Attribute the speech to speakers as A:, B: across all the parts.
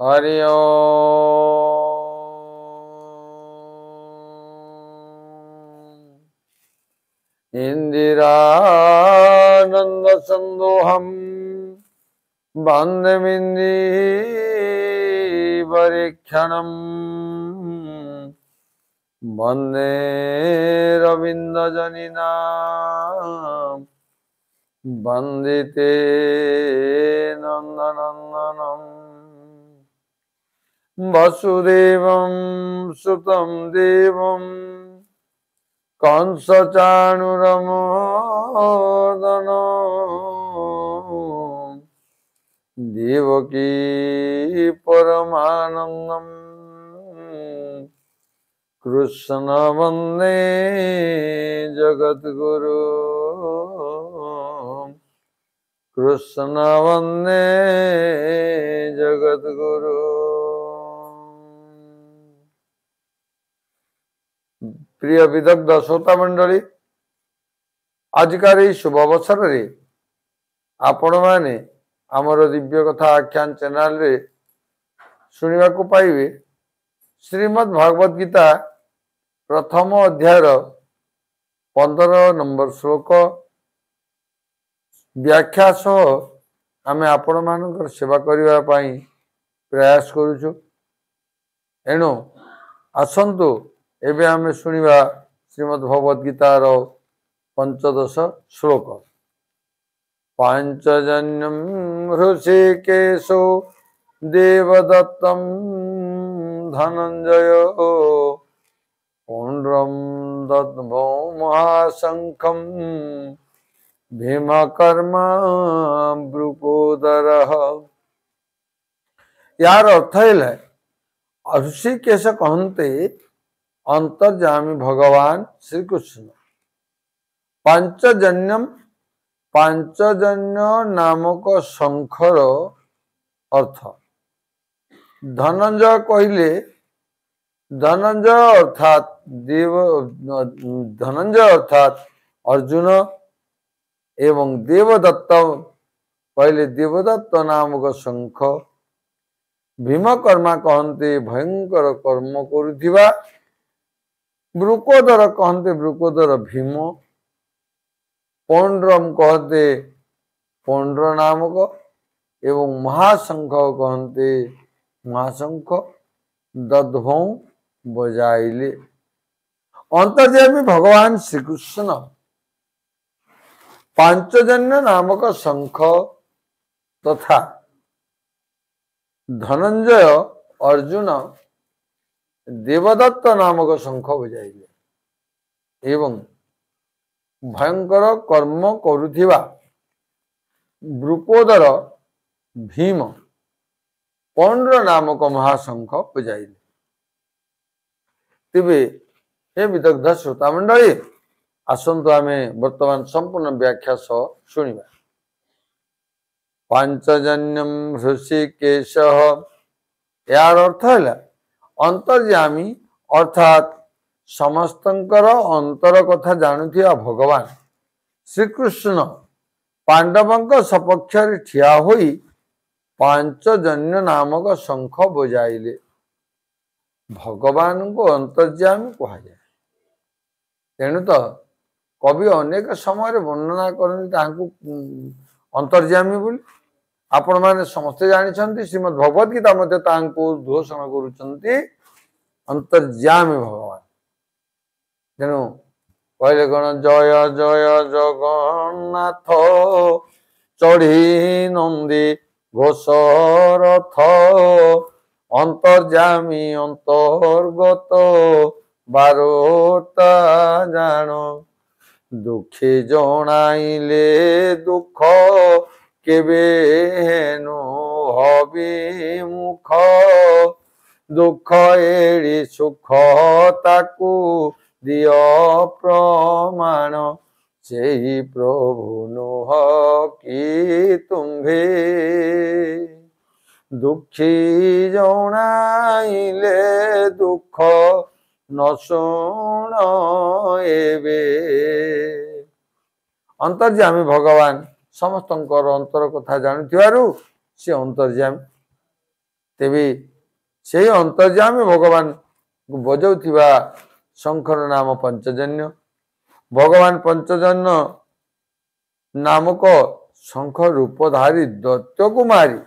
A: हरि ओम। इंदिरानंद संदोहम वंदेमिन्दीवरेक्षणम् वंदे रविन्द्रजनिना वंदिते नन्दनन्दनम् वसुदेवं सुतं देवं कंसचाणूरमर्दनं देवकी परमानन्दं कृष्ण वन्दे जगद्गुरु कृष्ण वन्दे जगद्गुरु। प्रिय विदग्ध श्रोता मंडली, आजकार यह शुभ अवसर रे आपण माने आमर दिव्य कथा आख्यान चैनल रे सुनिबा को पाइबे श्रीमद् भागवत गीता प्रथम अध्याय 15 नंबर श्लोक व्याख्या सह आमे आपण मानकर सेवा करिवा पाई प्रयास करूछु। एणु आसंतु एबे आमे सुनिबा श्रीमद् भगवत गीतार 15 श्लोक। पांचजन्यम ऋषिकेशो देवदत्तं धनंजय पुण्ड्रं दद्मो महाशंखं भीमकर्मा ब्रुकोदरः। यार अर्थ है ऋषिकेश कहते अंतर्जामी भगवान श्री कृष्ण। पांचजन्यम पांचजन्य नामक शंखर अर्थ धनंजय कहले धनंजय अर्थात देव धनंजय अर्थात अर्जुन एवं देवदत्त कहले देवदत्त नामक शंख। भीमकर्मा कहते भयंकर कर्म करुथिबा। ब्रुकोदर कहते ब्रुकोदर भीम। पौंड्रम कहते पौंड्र नामक एवं महाशंख कहते महाशंख। दध्वौ बजाइले। अंतर्यामी भगवान श्री कृष्ण पांचजन्य नामक शंख तथा धनंजय अर्जुन देवदत्त नामक शंख बजाइले एवं भयंकर कर्म करुथिबा ब्रुकोदर भीम पौंड्र नामक महाशंख बजाइले। तेबे हे विदग्ध श्रोता मंडली, आसंतु आमे वर्तमान संपूर्ण व्याख्या सह सुनिबा। पांचजन्यम ऋषिकेश यार अर्थ है अंतर्यामी अर्थात समस्तंकर अंतर कथा जानुथिया भगवान श्रीकृष्ण पांडवंक सपक्ष ठिया होई पांचजन्य नामक शंख बजाइले। भगवान को अंतर्यामी कहा जाए। तेणु तो कवि अनेक समय वर्णना करते अंतर्यामी बोली। आपण माने समस्ते जानिछन्ति श्रीमद् भगवत गीता मध्य तांको घोषणा करुछन्ति अंतर्यामी भगवान। तेणु कहले कौन जय जय जगन्नाथ चढ़ी नंदी घोषरथ अंतर्यामी अंतर्गत बारोटा जान दुखी जनाइले दुख केबे हेनु हबि मुख दुख एड़ी सुख ताकू दियो प्रमाण सेही प्रभु नुह की तुम्भे दुखी जनाइले दुख न शुण एबे। अंतर्यामी भगवान समस्तंकर अंतर कथा जानुथिबारु से अंतर्यामी। ତେବେ ସେଇ ଅନ୍ତର୍ଯାମୀ ଭଗବାନ ବଜାଉଥିବା ଶଙ୍ଖର ନାମ ପଞ୍ଚଜନ୍ୟ। ଭଗବାନ ପଞ୍ଚଜନ୍ୟ ନାମକ ଶଙ୍ଖ ରୂପଧାରୀ ଦୈତ୍ୟକୁ ମାରି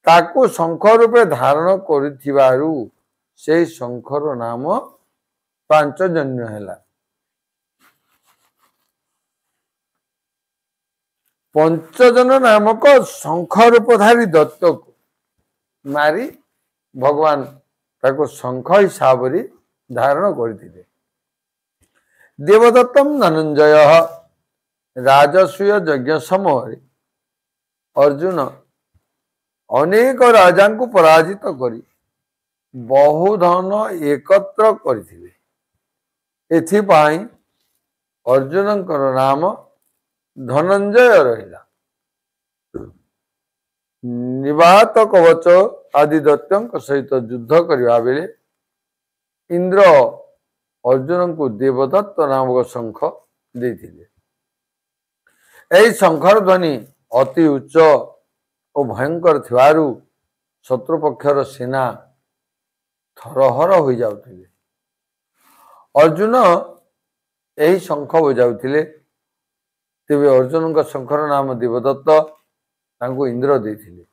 A: ତାକୁ ଶଙ୍ଖ ରୂପେ ଧାରଣ କରିଥିବାରୁ ସେଇ ଶଙ୍ଖର ନାମ ପାଞ୍ଚଜନ୍ୟ ହେଲା। ପଞ୍ଚଜନ ନାମକ ଶଙ୍ଖ ରୂପଧାରୀ ଦୈତ୍ୟକୁ ମାରି ଭଗବାନ ତାକୁ ଶଙ୍ଖ ହିସାବରେ ଧାରଣ କରିଥିଲେ। ଦେବଦତ୍ତମ ଧନଞ୍ଜୟ ରାଜସୂୟ ଯଜ୍ଞ ସମୟରେ ଅର୍ଜୁନ ଅନେକ ରାଜାଙ୍କୁ ପରାଜିତ କରି ବହୁ ଧନ ଏକତ୍ର କରିଥିଲେ। ଏଥିପାଇଁ ଅର୍ଜୁନଙ୍କର ନାମ ଧନଞ୍ଜୟ ରହିଲା। ନିବାତ କବଚ ଆଦି ଦୈତ୍ୟଙ୍କ ସହିତ ଯୁଦ୍ଧ କରିବା ବେଳେ ଇନ୍ଦ୍ର ଅର୍ଜୁନଙ୍କୁ ଦେବଦତ୍ତ ନାମକ ଶଙ୍ଖ ଦେଇଥିଲେ। ଏହି ଶଙ୍ଖର ଧ୍ୱନି ଅତି ଉଚ୍ଚ ଓ ଭୟଙ୍କର ଥିବାରୁ ଶତ୍ରୁପକ୍ଷର ସେନା ଥରହର ହୋଇଯାଉଥିଲେ। ଅର୍ଜୁନ ଏହି ଶଙ୍ଖ ବଜାଉଥିଲେ। ତେବେ ଅର୍ଜୁନଙ୍କ ଶଙ୍ଖର ନାମ ଦେବଦତ୍ତ, ତାଙ୍କୁ ଇନ୍ଦ୍ର ଦେଇଥିଲେ।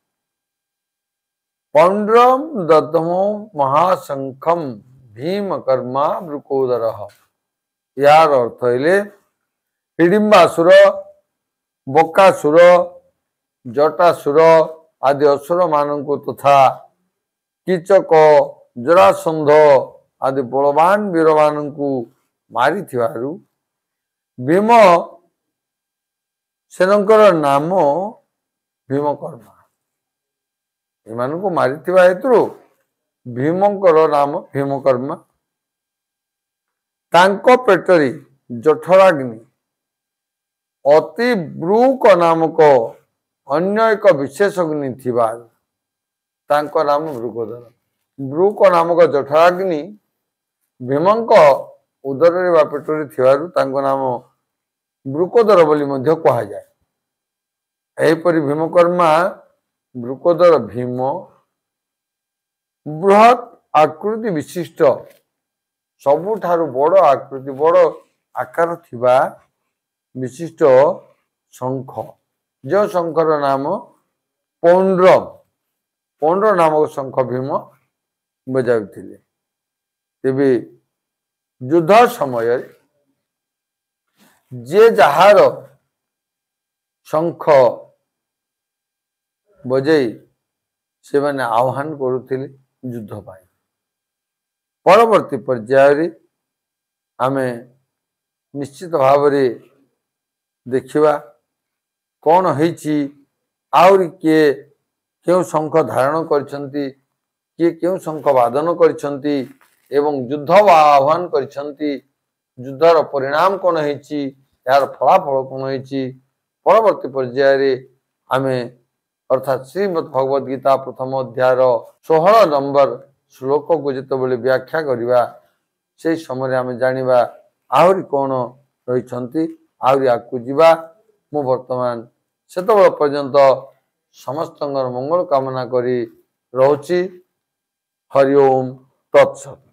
A: ପଣ୍ଡ୍ରମ ଦଦ୍ମ ମହାଶଙ୍ଖମ ଭୀମ କର୍ମା ବୃକୋଦର। ଏହାର ଅର୍ଥ ହେଲେ ହିଡିମ୍ବାସୁର, ବକାସୁର, ଜଟାସୁର ଆଦି ଅସୁର ମାନଙ୍କୁ ତଥା କୀଚକ, ଜରାସନ୍ଧ ଆଦି ବଳବାନ ବୀରମାନଙ୍କୁ ମାରିଥିବାରୁ ଭୀମ ସେନଙ୍କର ନାମ ଭୀମକର୍ମା। ଏମାନଙ୍କୁ ମାରିଥିବା ହେତୁରୁ ଭୀମଙ୍କର ନାମ ଭୀମକର୍ମା। ତାଙ୍କ ପେଟରେ ଜଠରାଗ୍ନି ଅତି ବୃକ ନାମକ ଅନ୍ୟ ଏକ ବିଶେଷ ଅଗ୍ନି ଥିବାରୁ ତାଙ୍କ ନାମ ବୃକୋଦର। ବୃକ ନାମକ ଜଠରାଗ୍ନି ଭୀମଙ୍କ ଉଦରରେ ବା ପେଟରେ ଥିବାରୁ ତାଙ୍କ ନାମ ବୃକୋଦର ବୋଲି ମଧ୍ୟ କୁହାଯାଏ। ଏହିପରି ଭୀମକର୍ମା ବୃକୋଦର ଭୀମ ବୃହତ୍ ଆକୃତି ବିଶିଷ୍ଟ, ସବୁଠାରୁ ବଡ଼ ଆକୃତି, ବଡ଼ ଆକାର ଥିବା ବିଶିଷ୍ଟ ଶଙ୍ଖ, ଯେଉଁ ଶଙ୍ଖର ନାମ ପୌଣ୍ଡ୍ର, ପୌଣ୍ଡ୍ର ନାମକ ଶଙ୍ଖ ଭୀମ ବଜାଉଥିଲେ। ତେବେ ଯୁଦ୍ଧ ସମୟରେ ଯିଏ ଯାହାର ଶଙ୍ଖ ବଜେଇ ସେମାନେ ଆହ୍ୱାନ କରୁଥିଲେ ଯୁଦ୍ଧ ପାଇଁ। ପରବର୍ତ୍ତୀ ପର୍ଯ୍ୟାୟରେ ଆମେ ନିଶ୍ଚିତ ଭାବରେ ଦେଖିବା କ'ଣ ହେଇଛି, ଆହୁରି କିଏ କେଉଁ ଶଙ୍ଖ ଧାରଣ କରିଛନ୍ତି, କିଏ କେଉଁ ଶଙ୍ଖ ବାଦନ କରିଛନ୍ତି ଏବଂ ଯୁଦ୍ଧ ଆହ୍ୱାନ କରିଛନ୍ତି, ଯୁଦ୍ଧର ପରିଣାମ କ'ଣ ହେଇଛି, ଏହାର ଫଳାଫଳ କ'ଣ ହେଇଛି, ପରବର୍ତ୍ତୀ ପର୍ଯ୍ୟାୟରେ ଆମେ ଅର୍ଥାତ୍ ଶ୍ରୀମଦ୍ ଭଗବତ ଗୀତା ପ୍ରଥମ ଅଧ୍ୟାୟର 16 ନମ୍ବର ଶ୍ଲୋକକୁ ଯେତେବେଳେ ବ୍ୟାଖ୍ୟା କରିବା, ସେହି ସମୟରେ ଆମେ ଜାଣିବା ଆହୁରି କ'ଣ ରହିଛନ୍ତି, ଆହୁରି ଆଗକୁ ଯିବା। ମୁଁ ବର୍ତ୍ତମାନ ସେତେବେଳେ ପର୍ଯ୍ୟନ୍ତ ସମସ୍ତଙ୍କର ମଙ୍ଗଳ କାମନା କରି ରହୁଛି। ହରି ଓମ୍ ତତ୍ସତ୍।